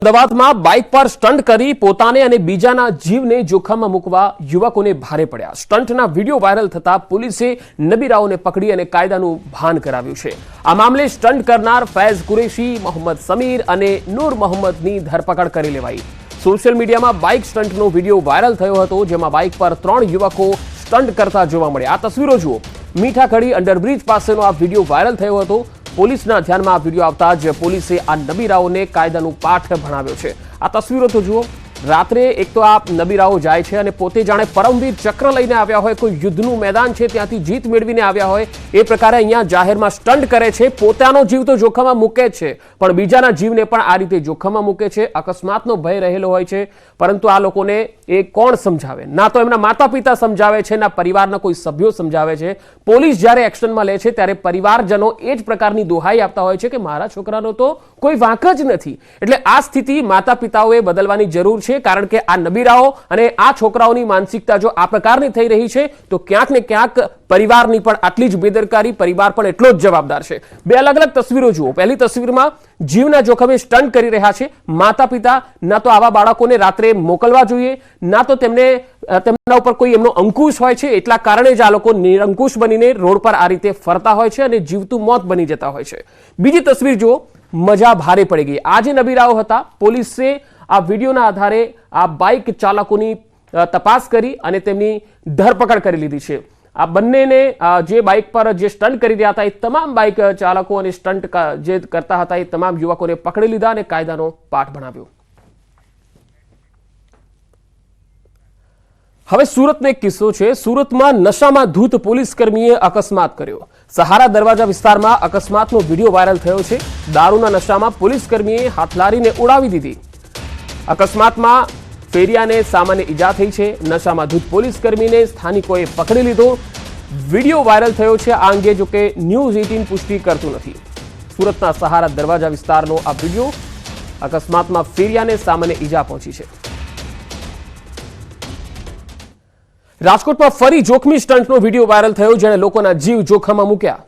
અમદાવાદમાં બાઇક પર સ્ટન્ટ કરી પોતાને અને બીજાના જીવને જોખમમાં મૂકવા યુવકોને ભારે પડ્યા। સ્ટન્ટના વિડીયો વાયરલ થતા પોલીસે નબીરાઓને પકડી અને કાયદાનું ભાન કરાવ્યું છે। આ મામલે સ્ટન્ટ કરનાર ફૈઝ કુરેશી, મોહમ્મદ સમીર અને નૂર મોહમ્મદની ધરપકડ કરી લેવાઈ। સોશિયલ મીડિયામાં બાઇક સ્ટન્ટનો વિડીયો વાયરલ થયો હતો, જેમાં બાઇક પર 3 યુવકો સ્ટન્ટ કરતા જોવા મળ્યા। આ તસવીરો જુઓ। મીઠાખડી અંડરબ્રિજ પાસેનો આ વિડીયો વાયરલ થયો હતો। પોલીસના ધ્યાનમાં આ વિડીયો આવતા જ પોલીસે આ નબીરાઓને કાયદાનું પાઠ ભણાવ્યો છે। આ તસવીરો તો જુઓ। રાત્રે એક તો આ નબીરાઓ જાય છે અને પોતે જાણે પરમવીર ચક્ર લઈને આવ્યા હોય, કોઈ યુદ્ધનું મેદાન છે ત્યાંથી જીત મેળવીને આવ્યા હોય એ પ્રકારે અહીંયા જાહેરમાં સ્ટન્ટ કરે છે। પોતાનો જીવ તો જોખમમાં મૂકે છે, પણ બીજાના જીવને પણ આ રીતે જોખમમાં મૂકે છે। અકસ્માતનો ભય રહેલો હોય છે, પરંતુ આ લોકોને એ કોણ સમજાવે? ના તો એમના માતા પિતા સમજાવે છે, ના પરિવારના કોઈ સભ્યો સમજાવે છે। પોલીસ જ્યારે એક્શનમાં લે છે ત્યારે પરિવારજનો એ જ પ્રકારની દોહાઈ આપતા હોય છે કે મારા છોકરાનો તો કોઈ વાંક જ નથી। એટલે આ સ્થિતિ માતા પિતાઓએ બદલવાની જરૂર છે, કારણ કે આ નબીરાઓ અને આ છોકરાઓની માનસિકતા જો આ પ્રકારની થઈ રહી છે તો ક્યાંક ને ક્યાંક પરિવારની પણ આટલી જ બેદરકારી, પરિવાર પણ એટલો જ જવાબદાર છે। બે અલગ અલગ તસવીરો જુઓ। પહેલી તસવીરમાં જીવના જોખમે સ્ટન્ટ કરી રહ્યા છે માતા પિતા। ના તો આવા બાળકોને રાત્રે મોકલવા જોઈએ, ના તો તેમના ઉપર કોઈ એમનો અંકુશ હોય છે, એટલા કારણે જ આ લોકો નિરંકુશ બનીને રોડ પર આ રીતે ફરતા હોય છે અને જીવતું મોત બની જતા હોય છે। બીજી તસવીર જુઓ। મજા ભારે પડી ગઈ। આ જે નબીરાઓ હતા, પોલીસે આ વિડીયોના આધારે આ બાઇક ચાલકોની તપાસ કરી અને તેમની ધરપકડ કરી લીધી છે। આ બંનેને જે બાઇક પર જે સ્ટન્ટ કરી રહ્યા હતા એ તમામ બાઇક ચાલકો અને સ્ટન્ટ જે કરતા હતા એ તમામ યુવકોને પકડી લીધા અને કાયદાનો પાઠ ભણાવ્યો। હવે સુરતનો એક કિસ્સો છે। સુરતમાં નશામાં ધૂત પોલીસ કર્મીએ અકસ્માત કર્યો। સહારા દરવાજા વિસ્તારમાં અકસ્માતનો વિડીયો વાયરલ થયો છે। દારૂના નશામાં પોલીસ કર્મીએ હાથલારીને ઉડાવી દીધી। અકસ્માતમાં ફેરિયાને સામાન્ય ઈજા થઈ છે। નશામાં ધૂત પોલીસ કર્મીને સ્થાનિકોએ પકડી લીધો। વિડીયો વાયરલ થયો છે। આ અંગે જો કે ન્યૂઝ 18 પુષ્ટિ કરતું નથી। સુરતના સહારા દરવાજા વિસ્તારનો આ વિડીયો। અકસ્માતમાં ફેરિયાને સામાન્ય ઈજા પહોંચી છે। રાજકોટમાં ફરી જોખમી સ્ટન્ટનો વિડીયો વાયરલ થયો, જેણે લોકોના જીવ જોખમમાં મૂક્યા।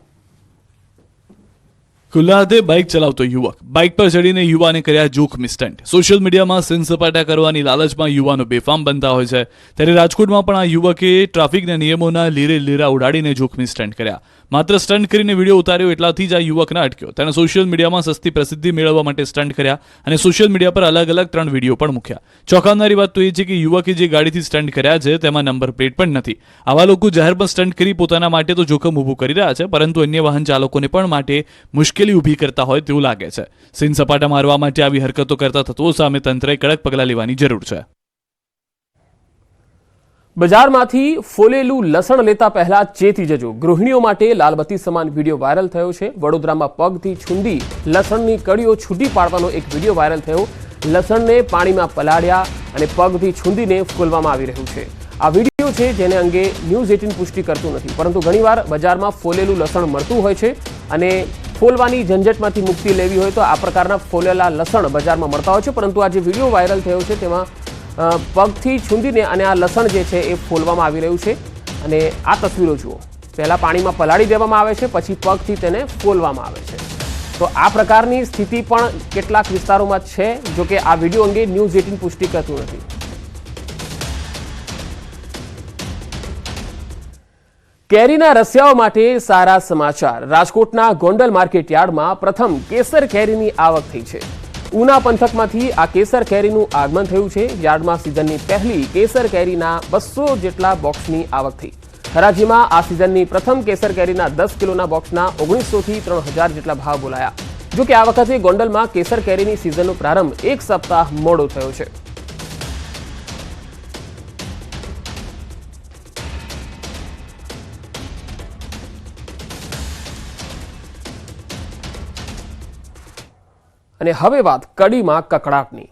ખુલ્લા હાથે બાઇક ચલાવતો યુવક બાઇક પર ચડીને યુવાને કર્યા જોખમી સ્ટન્ટ। સોશિયલ મીડિયામાં સીન સપાટા કરવાની લાલચમાં યુવાનો બેફામ બનતા હોય છે, ત્યારે રાજકોટમાં પણ આ યુવકે ટ્રાફિકના નિયમોના લીરે લીરા ઉડાડીને જોખમી સ્ટન્ટ કર્યા। માત્ર સ્ટન્ટ કરીને વિડીયો ઉતાર્યો એટલાથી જ આ યુવકને અટક્યો। તેણે સોશિયલ મીડિયામાં સસ્તી પ્રસિદ્ધિ મેળવવા માટે સ્ટન્ટ કર્યા અને સોશિયલ મીડિયા પર અલગ અલગ 3 વિડીયો પણ મૂક્યા। ચોંકાવનારી વાત તો એ છે કે યુવકે જે ગાડીથી સ્ટન્ટ કર્યા છે તેમાં નંબર પ્લેટ પણ નથી। આવા લોકો જાહેરમાં સ્ટન્ટ કરી પોતાના માટે તો જોખમ ઊભું કરી રહ્યા છે, પરંતુ અન્ય વાહન ચાલકોને પણ માટે મુશ્કેલી ઊભી કરતા હોય તેવું લાગે છે। સીન સપાટા મારવા માટે આવી હરકતો કરતા તત્વો સામે તંત્રએ કડક પગલાં લેવાની જરૂર છે। બજારમાંથી ફોલેલું લસણ લેતા પહેલા ચેતી જજો। ગૃહિણીઓ માટે લાલબત્તી સમાન વિડીયો વાયરલ થયો છે। વડોદરામાં પગથી છૂંદી લસણની કળીઓ છૂટી પાડવાનો એક વિડીયો વાયરલ થયો। લસણને પાણીમાં પલાળ્યા અને પગથી છૂંદીને ફોલવામાં આવી રહ્યું છે। આ વિડીયો છે જેને અંગે ન્યૂઝ 18 પુષ્ટિ કરતું નથી, પરંતુ ઘણીવાર બજારમાં ફોલેલું લસણ મળતું હોય છે અને ફોલવાની ઝંઝટમાંથી મુક્તિ લેવી હોય તો આ પ્રકારના ફોલેલા લસણ બજારમાં મળતા હોય છે, પરંતુ આ જે વિડીયો વાયરલ થયો છે તેમાં પગથી છૂંદીને અને આ લસણ જે છે એ ફોલવામાં આવી રહ્યું છે। અને આ તસવીરો જુઓ। પહેલા પાણીમાં પલાળી દેવામાં આવે છે, પછી પગથી તેને ફોલવામાં આવે છે। તો આ પ્રકારની સ્થિતિ પણ કેટલાક વિસ્તારોમાં છે, જો કે આ વિડીયો અંગે ન્યૂઝ 18 પુષ્ટિ કરતું નથી। કેરીના રસિયાઓ માટે સારા સમાચાર। રાજકોટના ગોંડલ માર્કેટ યાર્ડમાં પ્રથમ કેસર કેરીની આવક થઈ છે। ઉના પંથકમાંથી આ કેસર કેરીનું આગમન થયું છે। યાર્ડમાં સિઝનની પહેલી કેસર કેરીના 200 જેટલા બોક્સની આવક થઈ। હરાજીમાં આ સિઝનની પ્રથમ કેસર કેરીના 10 કિલોના બોક્સના 1900 થી 3000 જેટલા ભાવ બોલાયા। જો કે આ વખતે ગોંડલમાં કેસર કેરીની સિઝનનો પ્રારંભ 1 સપ્તાહ મોડો થયો છે। અને હવે વાત કડીમાં કકડાટની।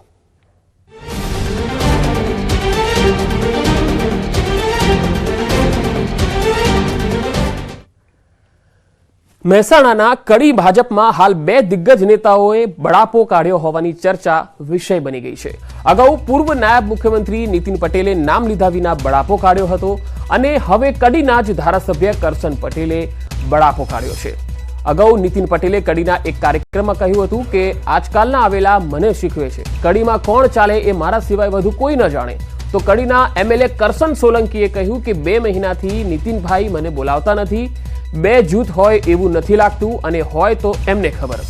મહેસાણાના કડી ભાજપમાં હાલ 2 દિગ્ગજ નેતાઓએ બળાપો કાઢ્યો હોવાની ચર્ચા વિષય બની ગઈ છે। અગાઉ પૂર્વ નાયબ મુખ્યમંત્રી નીતિન પટેલે નામ લીધા વિના બળાપો કાઢ્યો હતો અને હવે કડીના જ ધારાસભ્ય કરશન પટેલે બળાપો કાઢ્યો છે। અગાઉ નીતિન પટેલે કડીના એક કાર્યક્રમમાં કહ્યું હતું કે આજકાલના આવેલા મને શીખવે છે, કડીમાં કોણ ચાલે એ મારા સિવાય વધુ કોઈ ન જાણે. તો કડીના એમએલએ કરશન સોલંકીએ કહ્યું કે 2 મહિનાથી નીતિનભાઈ મને બોલાવતા નથી, 2 જૂથ હોય એવું નથી લાગતું, અને હોય તો એમને ખબર.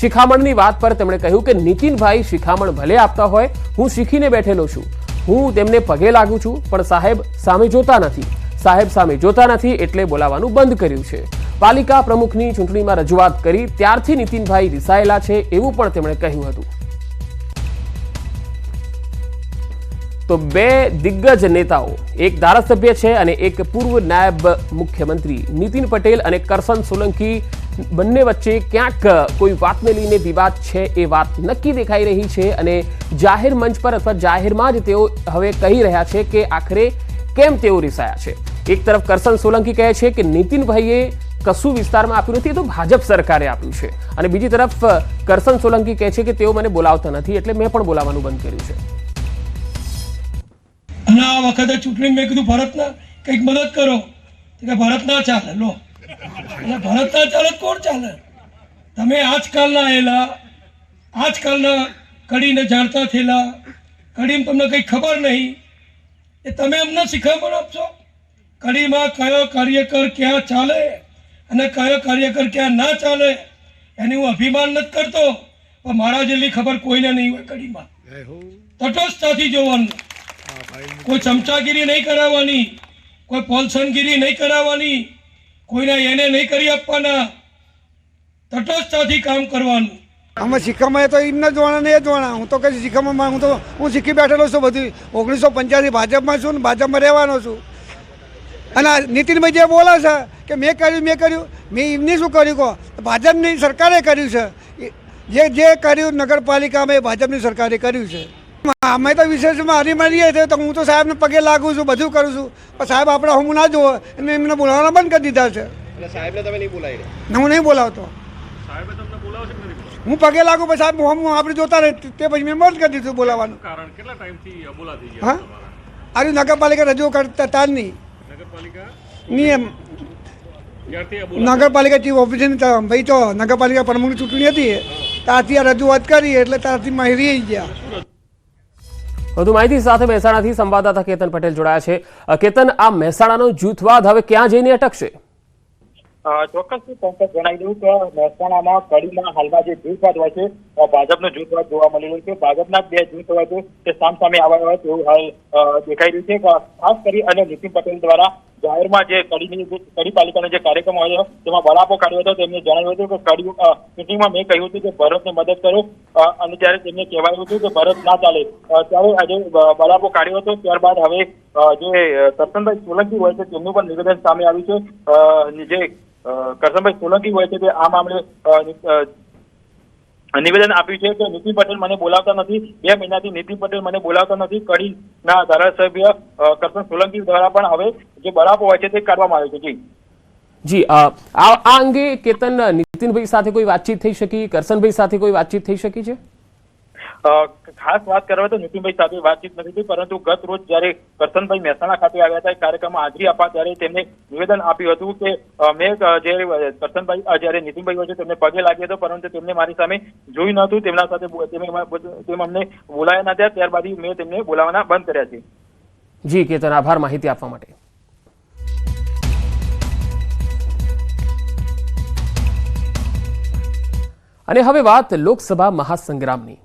શિખામણની વાત પર તેમણે કહ્યું કે નીતિનભાઈ શિખામણ ભલે આપતા હોય, હું શીખીને બેઠેલો છું, હું તેમને પગે લાગુ છું, પણ સાહેબ સામે જોતા નથી. સાહેબ સામે જોતા નથી એટલે બોલાવાનું બંધ કર્યું છે. પાલિકા પ્રમુખની ચૂંટણીમાં રજૂઆત કરી ત્યારથી નીતિનભાઈ રિસાયેલા છે એવું પણ તેમણે કહ્યું હતું. તો 2 દિગ્ગજ નેતાઓ, એક ધારાસભ્ય છે અને એક પૂર્વ નાયબ મુખ્યમંત્રી નીતિન પટેલ અને કરશન સોલંકી, બંને વચ્ચે ક્યાંક કોઈ વાતને લઈને વિવાદ છે એ વાત નક્કી દેખાઈ રહી છે. અને જાહેર મંચ પર અથવા જાહેરમાં જ તેઓ હવે કહી રહ્યા છે કે આખરે કેમ તેઓ રિસાયા છે. એક તરફ કરશન સોલંકી કહે છે કે નીતિનભાઈએ કશું વિસ્તારમાં આપ્યું નથી, તો ભાજપ સરકારે આપ્યું છે. અને બીજી તરફ કરશન સોલંકી કહે છે કે તેઓ મને બોલાવતા નથી એટલે મેં પણ બોલાવવાનું બંધ કર્યું છે. અને આ વખતે ચૂંટણી મેં કીધું ભરતના કંઈક મદદ કરો, કે ભરત ના ચાલે. લો, એટલે ભરત ના ચાલે કોણ ચાલે? તમે આજકાલના આવેલા, આજકાલના કડીને જાણતા થયેલા, કડીમાં તમને કંઈ ખબર નહીં, એ તમે અમને શીખવણ આપશો? કડીમાં કયો કાર્યકર ક્યાં ચાલે અને કયો કાર્યકર ક્યાં ના ચાલે એની હું અભિમાન નથી કરતો, પણ મારા જેટલી ખબર કોઈને નહીં હોય. કડીમાં તટસ્થતાથી જોવાનું, કોઈ ચમચાગીરી નહીં કરાવવાની, કોઈ પોલસનગીરી નહીં કરાવવાની, કોઈને એને નહીં કરી આપવાના, તટસ્થતાથી કામ કરવાનું. આમાં શીખામાં તો એમને જોવાના ને એ જોવાના. હું તો કઈ શીખામાં હું શીખી બેઠેલો છું બધું. 1985 ભાજપમાં છું ને ભાજપમાં રહેવાનો છું. અને નીતિનભાઈ જે બોલે છે કે મેં કર્યું, મેં એમને શું કર્યું કહો? ભાજપની સરકારે કર્યું છે. જે કર્યું નગરપાલિકામાં એ ભાજપની સરકારે કર્યું છે. અમે તો વિશેષમાં હરીમરીએ છે તો હું તો સાહેબને પગે લાગુ છું, બધું કરું છું, પણ સાહેબ આપણે હું ના જોવો અને એમને બોલાવવાના બંધ કરી દીધા છે. સાહેબને તમે નહીં બોલાવી? હું નહીં બોલાવતો. હું પગે લાગુ પછી સાહેબ હું આપણે જોતા રહે તે પછી મેં બંધ કરી દીધું બોલાવવાનું. કેટલા ટાઈમથી અબોલા થઈ હા, આ નગરપાલિકા રજૂ કરતા તાર નહીં નિયમ નગરપાલિકા ચીફ ઓફિસર ભાઈ તો નગરપાલિકા પ્રમુખની ચૂંટણી હતી ત્યારથી આ રજૂઆત કરી એટલે ત્યારથી માહિતી રહી ગયા. વધુ માહિતી સાથે મહેસાણાથી સંવાદદાતા કેતન પટેલ જોડાયા છે. કેતન, આ મહેસાણાનો જૂથવાદ હવે ક્યાં જઈને અટકશે? ચોક્કસથી પંકજ જણાવી દઉં કે મહેસાણામાં કડીમાં હાલમાં જે જૂથવાદ હોય છે, ભાજપનો જૂથવાદ જોવા મળી રહ્યો છે. ભાજપના 2 જૂથ હોય છે તે સામસામે આવ્યા હોય તેવું હાલ દેખાઈ રહ્યું છે. ખાસ કરી અને નીતિન પટેલ દ્વારા જાહેરમાં જે કડી પાલિકાનો જે કાર્યક્રમ હોય તેમાં બળાપો કાઢ્યો હતો. તેમને જણાવ્યું હતું કે કડી મીટિંગમાં મેં કહ્યું હતું કે ભરતને મદદ કરો, અને ત્યારે તેમને કહેવાયું હતું કે ભરત ના ચાલે, ત્યારે આજે બળાપો કાઢ્યો હતો. ત્યારબાદ હવે જે કરશનભાઈ સોલંકી હોય છે તેમનું પણ નિવેદન સામે આવ્યું છે. જે કરશનભાઈ સોલંકી હોય છે તે આ મામલે નિવેદન આપ્યું છે કે નીતિન પટેલ મને બોલાવતા નથી, 2 મહિનાથી નીતિન પટેલ મને બોલાવતા નથી. કડીના ધારાસભ્ય કરશન સોલંકી દ્વારા પણ હવે જે બળાપો હોય છે તે કાઢવામાં આવે છે. જી, આ અંગે કેતન, નીતિનભાઈ સાથે કોઈ વાતચીત થઈ શકી? કરશનભાઈ સાથે કોઈ વાતચીત થઈ શકી છે? ખાસ વાત કરવા તો નીતિનભાઈ સાથે વાતચીત નથી થઈ, પરંતુ ગત રોજ જયારે કરશનભાઈ મહેસાણા ખાતે આવ્યા હતા, કાર્યક્રમમાં હાજરી આપવા ત્યારે તેમને નિવેદન આપ્યું હતું કે મેં કરશનભાઈ જયારે નીતિનભાઈ હોય છે તેમને પગે લાગ્યો હતો, પરંતુ તેમને મારી સામે જોયું નહોતું, તેમના સાથે અમને બોલાયા ન થયા. ત્યારબાદ મેં તેમને બોલાવવાના બંધ કર્યા છે. જી કેતન, આભાર માહિતી આપવા માટે. અને હવે વાત લોકસભા મહાસંગ્રામની.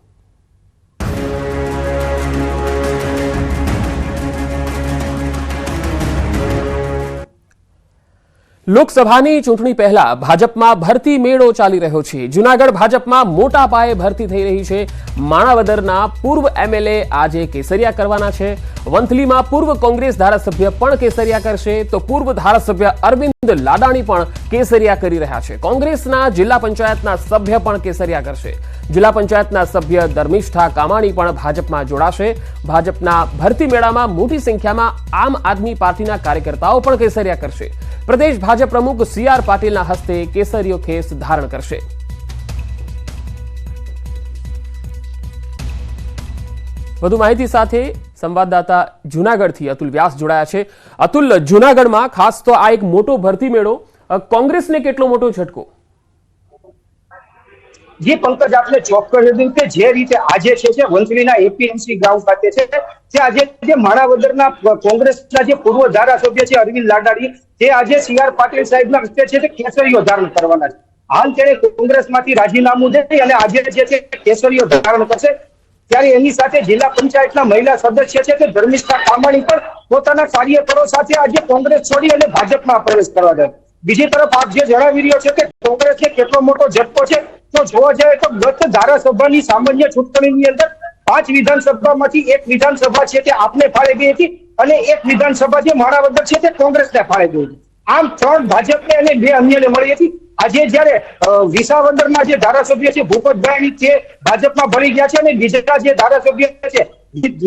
લોકસભાની ચૂંટણી પહેલા ભાજપમાં ભરતી મેળો ચાલી રહ્યો છે. જૂનાગઢ ભાજપમાં મોટા પાયે ભરતી થઈ રહી છે. માણાવદરના પૂર્વ એમએલએ આજે કેસરિયા કરવાના છે. વંથલીમાં પૂર્વ કોંગ્રેસ ધારાસભ્ય પણ કેસરિયા કરશે, તો પૂર્વ ધારાસભ્ય અરવિંદ લાડાણી પણ કેસરિયા કરી રહ્યા છે. કોંગ્રેસના જિલ્લા પંચાયતના સભ્ય પણ કેસરિયા કરશે. જિલ્લા પંચાયતના સભ્ય ધર્મિષ્ઠા કામાણી પણ ભાજપમાં જોડાશે. ભાજપના ભરતી મેળામાં મોટી સંખ્યામાં આમ આદમી પાર્ટીના કાર્યકર્તાઓ પણ કેસરિયા કરશે. પ્રદેશ ભાજપ પ્રમુખ CR પાટીલના હસ્તે કેસરીયો ખેસ ધારણ કરશે. વધુ માહિતી સાથે સંવાદદાતા જૂનાગઢથી અતુલ વ્યાસ જોડાયા છે. અતુલ, જૂનાગઢમાં ખાસ તો આ એક મોટો ભરતી મેળો, કોંગ્રેસને કેટલો મોટો ઝટકો? જે પંકજ આપને ચોક્કસ હતું કે જે રીતે આજે છે વંથલીના એપીએમસી ગ્રાઉન્ડ ખાતે છે તે આજે જે માણાવદરના કોંગ્રેસના જે પૂર્વ ધારાસભ્ય છે અરવિંદ લાડાણી તે આજે CR પાટીલ સાહેબના હસ્તે છે તે કેસરીઓ ધારણ કરવાના છે. હાલ તેણે કોંગ્રેસમાંથી રાજીનામું દઈ અને આજે જે છે કેસરીઓ ધારણ કરશે. ત્યારે એની સાથે જિલ્લા પંચાયતના મહિલા સદસ્ય છે તે ધર્મિષ્ઠા કામાણી પણ પોતાના કાર્યકરો સાથે આજે કોંગ્રેસ છોડી અને ભાજપમાં પ્રવેશ કરવા જાય. બીજી તરફ આપ જે જણાવી રહ્યો છે કે કોંગ્રેસને કેટલો મોટો ઝટકો છે, તો જોવા જાય તો ગત ધારાસભાની સામાન્ય ચૂંટણીની અંદર 5 વિધાનસભામાંથી 1 વિધાનસભા છે તે આપને ફાળે ગઈ હતી અને 1 વિધાનસભા જે માણાવદર છે તે કોંગ્રેસને ફાળે ગઈ હતી. આમ 3 ભાજપને અને 2 અન્યને મળી હતી. આજે જયારે વિસાવદરના જે ધારાસભ્ય છે ભૂપતભાઈ તે ભાજપમાં ભળી ગયા છે અને બીજા જે ધારાસભ્ય છે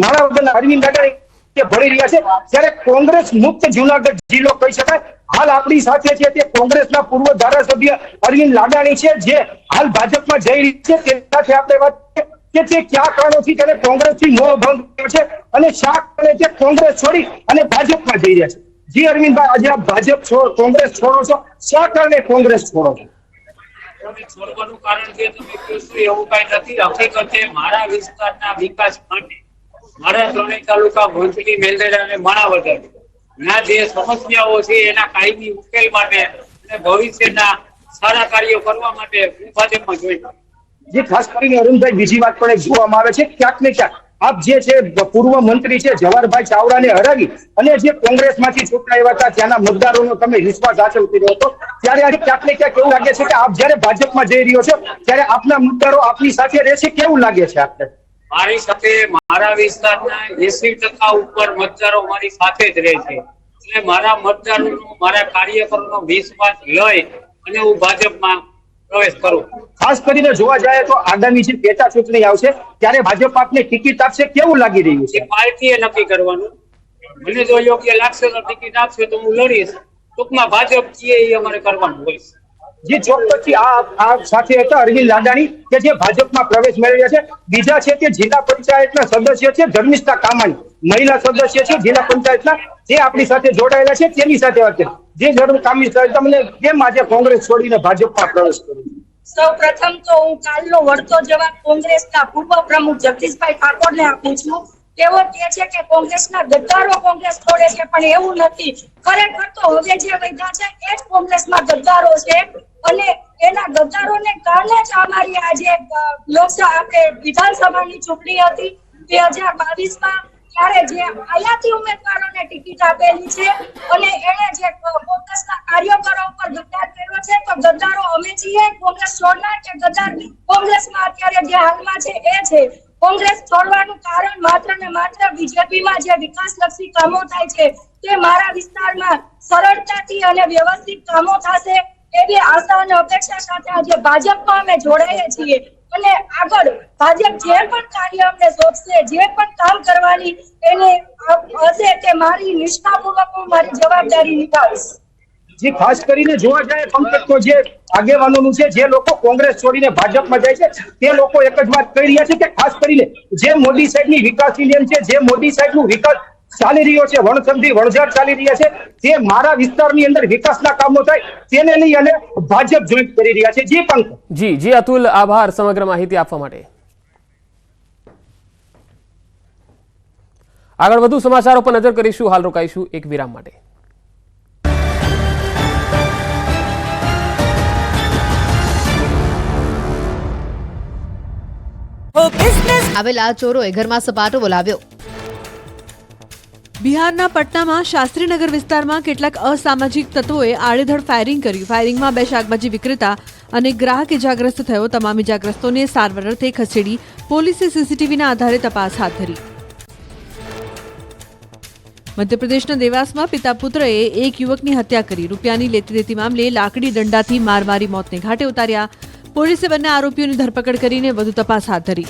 માણાવદરના અરવિંદ લાડાણી તે ભળી રહ્યા છે, ત્યારે કોંગ્રેસ મુક્ત જુનાગઢ જિલ્લો કહી શકાય. હાલ આપણી સાથે છે તે કોંગ્રેસના પૂર્વ ધારાસભ્ય અરવિંદ લાડાણી છે જે હાલ ભાજપમાં જઈ રહી છે. તે સાથે આપણે વાત કે તે કયા કારણોથી તેને કોંગ્રેસથી મોહ ભંગ થયો છે અને શા કારણે તે કોંગ્રેસ છોડી અને ભાજપમાં જઈ રહ્યા છે. જી અરવિંદભાઈ, આજે આપ ભાજપ કોંગ્રેસ છોડો છો, શા કારણે કોંગ્રેસ છોડો છો? છોડવાનું કારણ છે તમે કહેશો એવું કઈ નથી. હકીકતે મારા વિસ્તારના વિકાસ માટે મારા ત્રણેય તાલુકા વંથલી, મેંદરડા અને માણાવદર ના જે સમસ્યાઓ છે એના કાયમી ઉકેલ માટે અને ભવિષ્યના સારા કાર્યો કરવા માટે હું ભાજપમાં જોઈશ. જે ખાસ કરીને અરુણભાઈ બીજી વાત પણ એક જોવામાં આવે છે ક્યાંક ને ક્યાંક આપ જે છે પૂર્વ મંત્રી છે જવાહરભાઈ ચાવડાને હરાવી અને જે કોંગ્રેસમાંથી ચૂંટાયા હતા ત્યાંના મતદારોનો તમે વિશ્વાસ હાંસલ કર્યો હતો, ત્યારે આજે ક્યાંક ને ક્યાંક એવું લાગે છે કે આપ જયારે ભાજપમાં જઈ રહ્યો છો ત્યારે આપના મતદારો આપની સાથે રહેશે, કેવું લાગે છે આપને? મારી સાથે મારા વિસ્તારના 80% ઉપર મતદારો મારી સાથે જ રહે છે. એટલે મારા મતદારોનો, મારા કાર્યકરોનો વિશ્વાસ લઈ અને હું ભાજપમાં પ્રવેશ કરું. ખાસ કરીને જોવા જાય તો આગામી જે પેટા ચૂંટણી આવશે ત્યારે ભાજપ આપને ટિકિટ આપશે, કેવું લાગી રહ્યું છે? પાર્ટીએ નક્કી કરવાનું. મને જો યોગ્ય લાગશે તો ટિકિટ આપશે તો હું લડીશ. ટૂંકમાં ભાજપ છે એ અમારે કરવાનું હોય. જે ચોક્કસથી આ સાથે હતા અરવિંદ લાડાણી કે જે ભાજપમાં પ્રવેશ મેળવ્યા છે. બીજા છે તે જિલ્લા પંચાયતના સદસ્ય છે ધર્મિષ્ઠા કામાણી, મહિલા સદસ્ય છે જિલ્લા પંચાયતના, જે આપણી સાથે જોડાયેલા છે. તેની સાથે વાત કરીએ. જે ધર્મકામી તમને કેમ આજે કોંગ્રેસ છોડીને ભાજપમાં પ્રવેશ કર્યો? સૌપ્રથમ તો હું કાલનો વળતો જવાબ કોંગ્રેસના પૂર્વ પ્રમુખ જગદીશભાઈ ઠાકોરને આપું છું. તેઓ કહે છે કે કોંગ્રેસના ગદ્દારો કોંગ્રેસ છોડે છે, પણ એવું નથી. ખરેખર તો હવે જે વૈધા છે એ જ કોંગ્રેસમાં ગદ્દારો છે અને એના ગદ્દારોને કારણે જ અમારી આજે લોકસભા આપણે વિધાનસભાની ચૂંટણી હતી 2022માં, ત્યારે જે આયાતી ઉમેદવારોને ટિકિટ આપેલી છે અને એને જે કોંગ્રેસના કાર્યકરો ઉપર ગદ્દાર કર્યો છે, તો ગદ્દારો અમે છીએ. કોંગ્રેસ છોડનાર કે ગદ્દાર કોંગ્રેસમાં અત્યારે જે હાલમાં છે એ છે. કોંગ્રેસ છોડવાનું કારણ માત્ર ને માત્ર બીજેપીમાં જે વિકાસલક્ષી કામો થાય છે તે મારા વિસ્તારમાં સરળતાથી અને વ્યવસ્થિત કામો થશે એવી આશા અને અપેક્ષા સાથે આજે ભાજપમાં અમે જોડાઈએ છીએ અને આગળ ભાજપ જે પણ કાર્ય અમને સોંપશે, જે પણ કામ કરવાની એને હશે તે મારી નિષ્ઠાપૂર્વક હું મારી જવાબદારી નિભાવીશ. જે ખાસ કરીને જોવા જાય પંકજ તો જે આગેવાનોનું છે, જે લોકો કોંગ્રેસ છોડીને ભાજપમાં જાય છે તે લોકો એક જ વાત કહી રહ્યા છે કે ખાસ કરીને જે મોદી સાહેબની વિકાસની નેમ છે, જે મોદી સાહેબનું વિકાસ ચાલી રહ્યો છે, વણસંધી વણઝાર ચાલી રહ્યા છે, તે મારા વિસ્તારની અંદર વિકાસના કામો થાય તેને લઈ અને ભાજપ જોઈન્ટ કરી રહ્યા છે. જી પંકજ. જી અતુલ, આભાર સમગ્ર માહિતી આપવા માટે. આગળ વધુ સમાચારો પર નજર કરીશું. હાલ રોકાઈશું એક વિરામ માટે. આવેલા ચોરોએ ઘરમાં સપાટો બોલાવ્યો. બિહારના પટનામાં શાસ્ત્રીનગર વિસ્તારમાં કેટલાક અસામાજિક તત્વોએ આડેધડ ફાયરિંગ કર્યું. ફાયરિંગમાં 2 શાકભાજી વિક્રેતા અને ગ્રાહક ઇજાગ્રસ્ત થયો. તમામ ઇજાગ્રસ્તોને સારવાર અર્થે ખસેડી પોલીસે સીસીટીવીના આધારે તપાસ હાથ ધરી. મધ્યપ્રદેશના દેવાસમાં પિતા પુત્રએ એક યુવકની હત્યા કરી. રૂપિયાની લેતી દેતી મામલે લાકડી દંડાથી માર મારી મોતને ઘાટે ઉતાર્યા. પોલીસે બંને આરોપીઓની ધરપકડ કરીને વધુ તપાસ હાથ ધરી.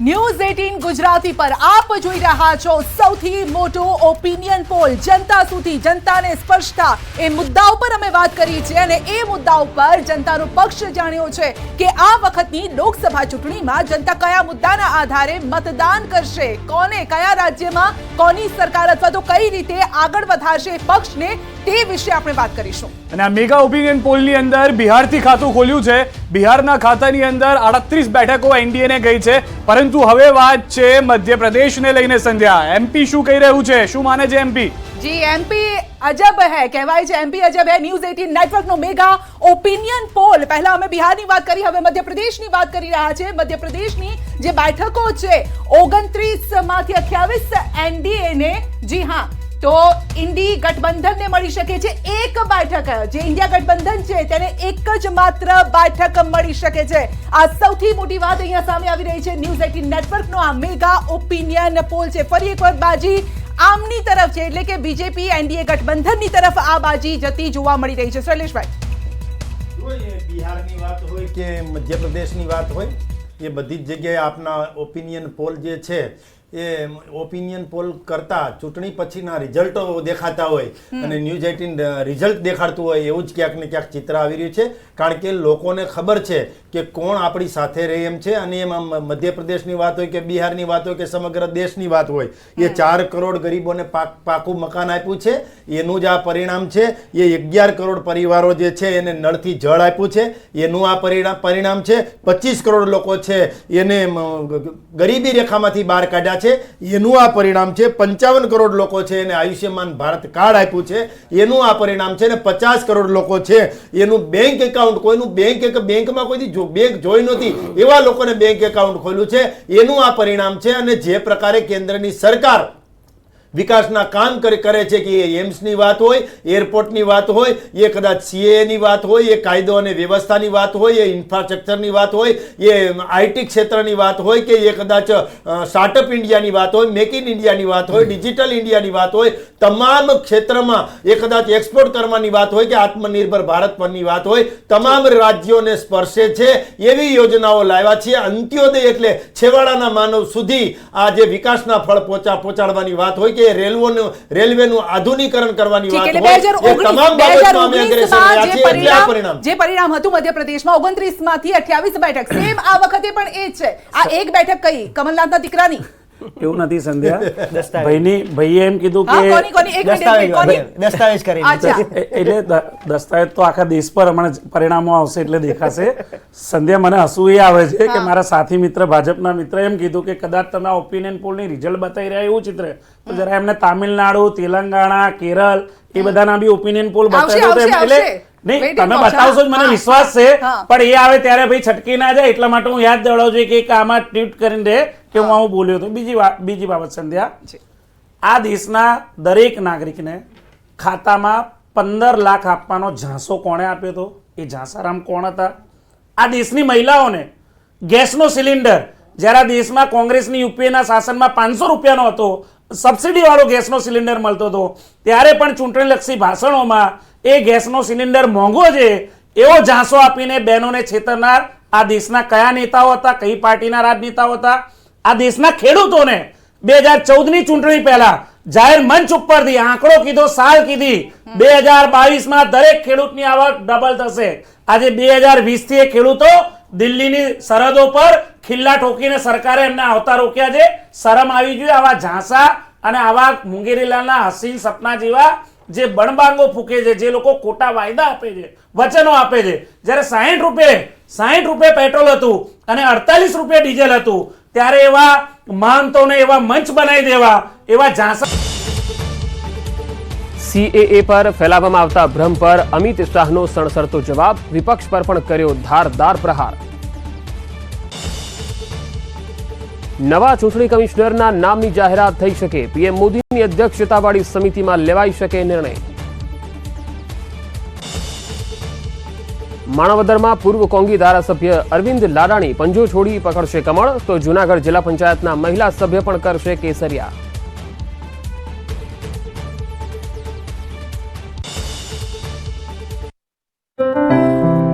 ન્યૂઝ 18 ગુજરાતી પર આપ જોઈ રહ્યા છો સૌથી મોટો ઓપિનિયન પોલ. જનતા સુધી, જનતાને સ્પર્શતા એ મુદ્દા ઉપર અમે વાત કરી છે અને એ મુદ્દા ઉપર જનતાનો પક્ષ જાણ્યો છે કે આ વખતની લોકસભા ચૂંટણીમાં જનતા કયા મુદ્દાના આધારે મતદાન કરશે, કોને, કયા રાજ્યમાં કોની સરકાર અથવા તો કઈ રીતે આગળ વધારશે પક્ષને તે વિશે આપણે વાત કરીશું. અને આ મેગા ઓપિનિયન પોલની અંદર બિહારથી ખાતું ખોલ્યું છે. બિહારના ખાતાની અંદર 38 બેઠકો એનડીએને ગઈ છે, પરંતુ હવે વાત છે મધ્યપ્રદેશને લઈને. સંધ્યા, એમપી શું કહી રહ્યું છે, શું માને છે એમપી? જી, એમપી અજબ હે, કહેવાય છે એમપી અજબ હે. ન્યૂઝ 18 નેટવર્કનો મેગા ઓપિનિયન પોલ. પહેલા અમે બિહારની વાત કરી, હવે મધ્યપ્રદેશની વાત કરી રહ્યા છે. મધ્યપ્રદેશની જે બેઠકો છે 29 માંથી 28 એનડીએ ને, જી હા, તો ઇન્ડી ગઠબંધનને મળી શકે છે એક બેઠક. જે ઇન્ડિયા ગઠબંધન છે તેને એક જ માત્ર બેઠક મળી શકે છે. આ સૌથી મોટી વાત અહીંયા સામે આવી રહી છે. ન્યૂઝ 18 નેટવર્કનો આ મેગા ઓપિનિયન પોલ છે. ફરી એક વખત બાજી આમની તરફ છે, એટલે કે બીજેપી એનડીએ ગઠબંધનની તરફ આ બાજી જતી જોવા મળી રહી છે. શૈલેષભાઈ, બિહારની વાત હોય કે મધ્યપ્રદેશની વાત હોય, એ બધી જ જગ્યાએ આપના ઓપિનિયન પોલ જે છે એ ઓપિનિયન પોલ કરતા ચૂંટણી પછીના રિઝલ્ટો દેખાતા હોય અને ન્યૂઝ 18 રિઝલ્ટ દેખાડતું હોય એવું જ ક્યાંક ને ક્યાંક ચિત્ર આવી રહ્યું છે. કારણ કે લોકોને ખબર છે કે કોણ આપણી સાથે રહે એમ છે. અને એમાં મધ્યપ્રદેશની વાત હોય કે બિહારની વાત હોય કે સમગ્ર દેશની વાત હોય, એ 4 કરોડ ગરીબોને પાકું મકાન આપ્યું છે, એનું જ આ પરિણામ છે. એ 11 કરોડ પરિવારો જે છે એને નળથી જળ આપ્યું છે, એનું આ પરિણામ છે. 25 કરોડ લોકો છે એને ગરીબી રેખામાંથી બહાર કાઢ્યા છે, એનું આ પરિણામ છે. 55 કરોડ લોકો છે એને આયુષ્યમાન ભારત કાર્ડ આપ્યું છે, એનું આ પરિણામ છે. અને 50 કરોડ લોકો છે એનું બેંક એકાઉન્ટ, કોઈનું બેંકમાં કોઈ બેંક જોઈ નહોતી એવા લોકોને બેંક એકાઉન્ટ ખોલ્યું છે, એનું આ પરિણામ છે. અને જે પ્રકારે કેન્દ્રની સરકાર વિકાસના કામ કરે છે, કે એ એમ્સની વાત હોય, એરપોર્ટની વાત હોય, એ કદાચ સીએની વાત હોય, એ કાયદો અને વ્યવસ્થાની વાત હોય, એ ઇન્ફ્રાસ્ટ્રક્ચરની વાત હોય, એ આઈટી ક્ષેત્રની વાત હોય, કે એ કદાચ સ્ટાર્ટઅપ ઇન્ડિયાની વાત હોય, મેક ઇન ઇન્ડિયાની વાત હોય, ડિજિટલ ઇન્ડિયાની વાત હોય, તમામ ક્ષેત્રમાં એ કદાચ એક્સપોર્ટ કરવાની વાત હોય, કે આત્મનિર્ભર ભારત પરની વાત હોય, તમામ રાજ્યોને સ્પર્શે છે એવી યોજનાઓ લાવ્યા છે. અંત્યોદય એટલે છેવાડાના માનવ સુધી આ જે વિકાસના ફળ પહોંચાડવાની વાત હોય, રેલવેનું આધુનિકરણ કરવાની વાત હોય, તમામ બાબતમાં અમે અગ્રેસર રહ્યા છીએ. એટલે આ પરિણામ જે પરિણામ હતું મધ્યપ્રદેશમાં 29 માંથી 28 બેઠક, સેમ આ વખતે પણ એ જ છે. આ એક બેઠક કઈ કમલનાથના દીકરાની? એવું નથી સંધ્યા, ભાઈએ એમ કીધું કે દસ્તાવેજ કરી, એટલે દસ્તાવેજ તો આખા દેશ પર હમણાં પરિણામો આવશે એટલે દેખાશે. સંધ્યા, મને હસવું એ આવે છે કે મારા સાથી મિત્ર ભાજપના મિત્ર એમ કીધું કે કદાચ તમે ઓપિનિયન પોલની રિઝલ્ટ બતાવી રહ્યા એવું ચિત્ર, તો જરા એમને તામિલનાડુ, તેલંગાણા, કેરળ એ બધાના બી ઓપિનિયન પોલ બતાવ્યો. એટલે નહીં, તમે બતાવશો જ, મને વિશ્વાસ છે, પણ એ આવે ત્યારે ભાઈ છટકી ના જાય એટલા માટે હું યાદ દેવડાવું છું કે આમાં ટ્વીટ કરીને દે કે હું આવું બોલ્યો હતો. બીજી બાબત સંધ્યા, આ દેશના દરેક નાગરિકને ખાતામાં 15 લાખ આપવાનો ઝાંસો કોણે આપ્યો હતો? એ ઝાંસારામ કોણ હતા? આ દેશની મહિલાઓને ગેસનો સિલિન્ડર, જ્યારે આ દેશમાં કોંગ્રેસની યુપીએના શાસનમાં 500 રૂપિયાનો હતો, સબસિડી વાળો ગેસનો સિલિન્ડર મળતો હતો, ત્યારે પણ ચૂંટણીલક્ષી ભાષણોમાં એ ગેસનો સિલિન્ડર મોંઘો છે એવો ઝાંસો આપીને બહેનોને છેતરનાર આ દેશના કયા નેતાઓ હતા, કઈ પાર્ટીના રાજનેતાઓ હતા? આ દેશના ખેડૂતોને 2014ની ચૂંટણી પહેલા જાહેર મંચ ઉપરથી આંકડો કીધો, સાલ કીધી, 2022માં દરેક ખેડૂતની આવક ડબલ થશે. આજે 2020 થી ખેડૂતો દિલ્હીની સરહદો પર ખિલ્લા ઠોકીને સરકારે એમને આવતા રોક્યા છે. શરમ આવી જોઈએ. આવા ઝાંસા અને આવા મુંગેરીલાલના હસીન સપના જેવા જે બણબાંગો ફૂકે છે, જે લોકો ખોટા વાયદા આપે છે, વચનો આપે છે, જ્યારે 60 રૂપિયા પેટ્રોલ હતું અને 48 રૂપિયા ડીઝલ હતું, ત્યારે એવા મહંતોને એવા મંચ બનાવી દેવા, એવા ઝાંસા. સીએએ પર ફેલાવવામાં આવતા ભ્રમ પર અમિત શાહનો સણસરતો જવાબ, વિપક્ષ પર પણ કર્યો ધારદાર પ્રહાર. નવા ચૂંટણી કમિશનરના નામની જાહેરાત થઈ શકે, પીએમ મોદીની અધ્યક્ષતાવાળી સમિતિમાં લેવાઈ શકે નિર્ણય. માણાવદરમાં પૂર્વ કોંગી ધારાસભ્ય અરવિંદ લાડાણી પંજો છોડી પકડશે કમળ, તો જૂનાગઢ જિલ્લા પંચાયતના મહિલા સભ્ય પણ કરશે કેસરિયા.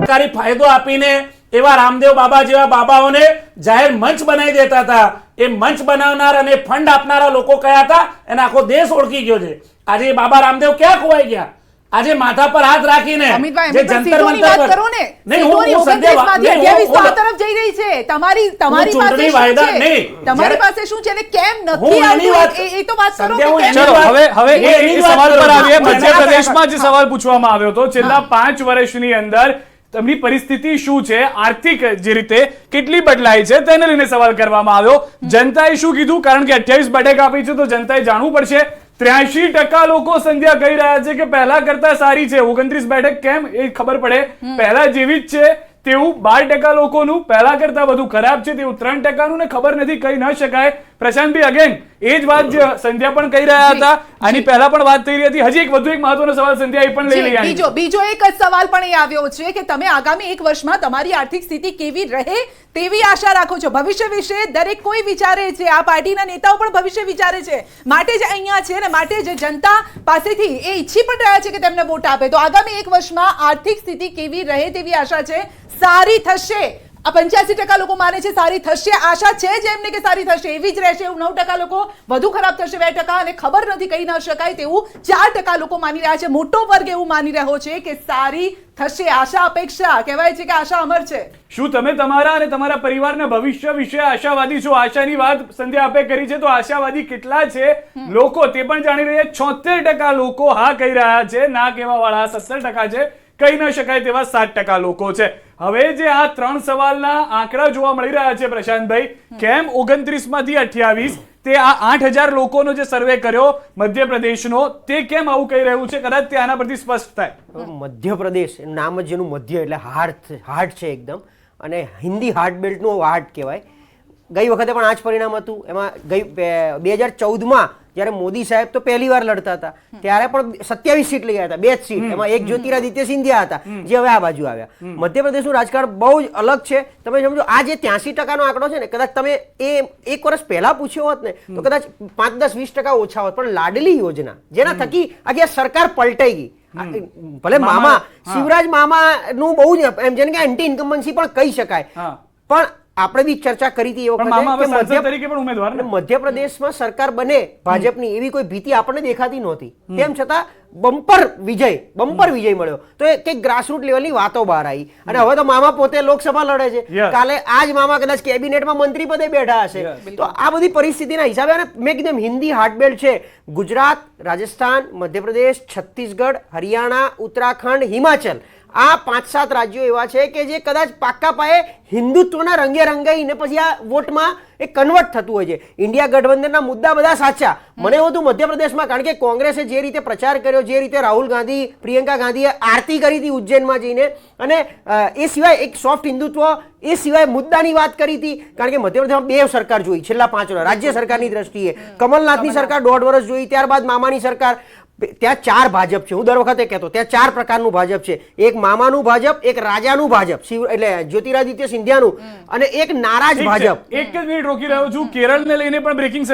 સરકારી ફાયદો આપીને એવા રામદેવ બાબા જેવા બાબાઓને જાહેર મંચ બનાવી દેતા હતા. એ મંચ બનાવનાર અને ફંડ આપનારા લોકો કયા હતા એને આખો દેશ ઓળખી ગયો છે. આજે બાબા રામદેવ ક્યાં ખોવાઈ ગયા? આજે માથા પર હાથ રાખીને અમિતભાઈ, જે અમિતભાઈ, જંતર સીટોની મંતર વાત પર- કરો ને. નહીં, હું સીટોની સંધ્યા 29 માંથી નહીં, 28 તો હું- આ તરફ જઈ રહી છે. તમારી પાસે ચૂંટણી શું વાયદા છે? નહીં. તમારી જ્યારે- પાસે શું છે અને કેમ હું નથી એની વાત- આવતું? એ તો વાત કરો સંધ્યા, હું કે કેમ એની ચલો વાત- હવે હું એની એ વાત સવાલ કરું પર છું. આવીએ. હું એના મધ્યપ્રદેશમાં જે સવાલ પૂછવામાં આવ્યો હતો છેલ્લા 5 વર્ષની અંદર તેમની પરિસ્થિતિ શું છે, આર્થિક જે રીતે કેટલી બદલાઈ છે તેને લઈને સવાલ કરવામાં આવ્યો. જનતાએ શું કીધું? કારણ કે 28 બેઠક આપી છે તો જનતાએ જાણવું પડશે. 83% લોકો સંધ્યા કહી રહ્યા છે કે પહેલા કરતા સારી છે. 29 બેઠક કેમ એ ખબર પડે. પહેલા જેવી જ છે તેવું 12% લોકોનું પહેલા કરતા વધુ ખરાબ છે તેવું 3%નું ને ખબર નથી, કહી ન શકાય. પ્રશાંતભાઈ અગેન એ જ વાત જે સંધ્યા પણ કહી રહ્યા હતા, આની પહેલા પણ વાત થઈ રહી હતી. હજી એક વધુ એક મહત્વનો સવાલ સંધ્યા એ પણ લઈ લઈએ. બીજો એક જ સવાલ પણ એ આવ્યો છે કે તમે આગામી 1 વર્ષમાં તમારી આર્થિક સ્થિતિ કેવી રહે તેવી આશા રાખો છો. ભવિષ્ય વિશે દરેક કોઈ વિચારે છે, આ પાર્ટીના નેતાઓ પણ ભવિષ્ય વિચારે છે, માટે જ અહીંયા છે અને માટે જ જનતા પાસેથી એ ઈચ્છી પણ રહ્યા છે કે તેમને વોટ આપે. તો આગામી 1 વર્ષમાં આર્થિક સ્થિતિ કેવી રહે તેવી આશા છે. સારી થશે, આ 85% લોકો માને છે સારી થશે. આશા છે જ એમને કે સારી થશે, એવી જ રહેશે. એવું 9% લોકો વધુ ખરાબ થશે 2%, અને ખબર નથી કહી ન શકાય તેવું 4% લોકો માની રહ્યા છે. મોટો વર્ગ એવું માની રહ્યો છે કે સારી થશે. આશા અપેક્ષા કહેવાય છે કે આશા અમર છે. શું તમે તમારા અને તમારા પરિવારના ભવિષ્ય વિશે આશાવાદી છો? આશાની વાત સંધ્યા આપે કરી છે, તો આશાવાદી કેટલા છે લોકો તે પણ જાણી રહ્યા. 76% લોકો હા કહી રહ્યા છે, ના કહેવા વાળા 17% છે, કહી ન શકાય તેવા 7% લોકો છે. હવે જે આ 3 સવાલના આંકડા જોવા મળી રહ્યા છે પ્રશાંતભાઈ, કેમ 29 માંથી 28 તે આ 8000 લોકોનો જે સર્વે કર્યો મધ્યપ્રદેશનો, તે કેમ આવું કહી રહ્યું છે? કદાચ તે આના પરથી સ્પષ્ટ થાય. મધ્યપ્રદેશ નામ જ જેનું મધ્ય એટલે હાર્ડ છે એકદમ, અને હિન્દી હાર્ટ બેલ્ટનું હાર્ટ કહેવાય. ગઈ વખતે પણ આ જ પરિણામ હતું. એમાં 2014માં જ્યારે મોદી સાહેબ તો પહેલી વાર લડતા હતા ત્યારે પણ 27 સીટ લઈ આવ્યા હતા, 2 જ સીટ, એમાં એક જ્યોતિરાદિત્ય સિંધિયા હતા જે હવે આ બાજુ આવ્યા. મધ્યપ્રદેશનું રાજકારણ બહુ જ અલગ છે. તમે સમજો આ જે 83% આંકડો છે ને, કદાચ તમે એ 1 વર્ષ પહેલા પૂછ્યો હોત ને તો કદાચ 5, 10, 20% ઓછા હોત. પણ લાડલી યોજના જેના થકી આખી આ સરકાર પલટાઈ ગઈ. ભલે મામા શિવરાજ મામા નું બહુ જ એમ જેને કે એન્ટી ઇન્કમ્બન્સી પણ કહી શકાય, પણ આપણે બી ચર્ચા કરી હતી એ વખતે મધ્યપ્રદેશમાં સરકાર બને ભાજપની એવી કોઈ ભીતિ આપણને દેખાતી નહોતી. તેમ છતાં બમ્પર વિજય મળ્યો. તો એ કંઈક ગ્રાસરૂટ લેવલની વાતો બહાર આવી. અને હવે તો મામા પોતે લોકસભા લડે છે, કાલે આ જ મામા કદાચ કેબિનેટમાં મંત્રી પદે બેઠા હશે. તો આ બધી પરિસ્થિતિના હિસાબે, અને મેં કીધું હિન્દી હાર્ટબેલ્ટ છે. ગુજરાત, રાજસ્થાન, મધ્યપ્રદેશ, છત્તીસગઢ, હરિયાણા, ઉત્તરાખંડ, હિમાચલ, આ 5-7 રાજ્યો એવા છે કે જે કદાચ પાક્કા પાયે હિન્દુત્વના રંગે રંગાઈને પછી આ વોટમાં એ કન્વર્ટ થતું હોય છે. ઇન્ડિયા ગઠબંધનના મુદ્દા બધા સાચા. મને એવું હતું મધ્યપ્રદેશમાં, કારણ કે કોંગ્રેસે જે રીતે પ્રચાર કર્યો, જે રીતે રાહુલ ગાંધી, પ્રિયંકા ગાંધીએ આરતી કરી હતી ઉજ્જૈનમાં જઈને, અને એ સિવાય એક સોફ્ટ હિન્દુત્વ, એ સિવાય મુદ્દાની વાત કરી હતી. કારણ કે મધ્યપ્રદેશમાં 2 સરકાર જોઈ છેલ્લા 5 વર્ષ રાજ્ય સરકારની દ્રષ્ટિએ. કમલનાથની સરકાર 1.5 વર્ષ જોઈ, ત્યારબાદ મામાની સરકાર. ત્યાં 4 ભાજપ છે. હું દર વખતે કહેતો ત્યાં 4 પ્રકારનું ભાજપ છે. એક મામાનું ભાજપ, એક રાજાનું ભાજપ એટલે જ્યોતિરાદિત્ય સિંધિયાનું, અને એક નારાજ ભાજપ. એક જ મિનિટ રોકી રહ્યો છું. કેરળને લઈને પણ બ્રેકિંગ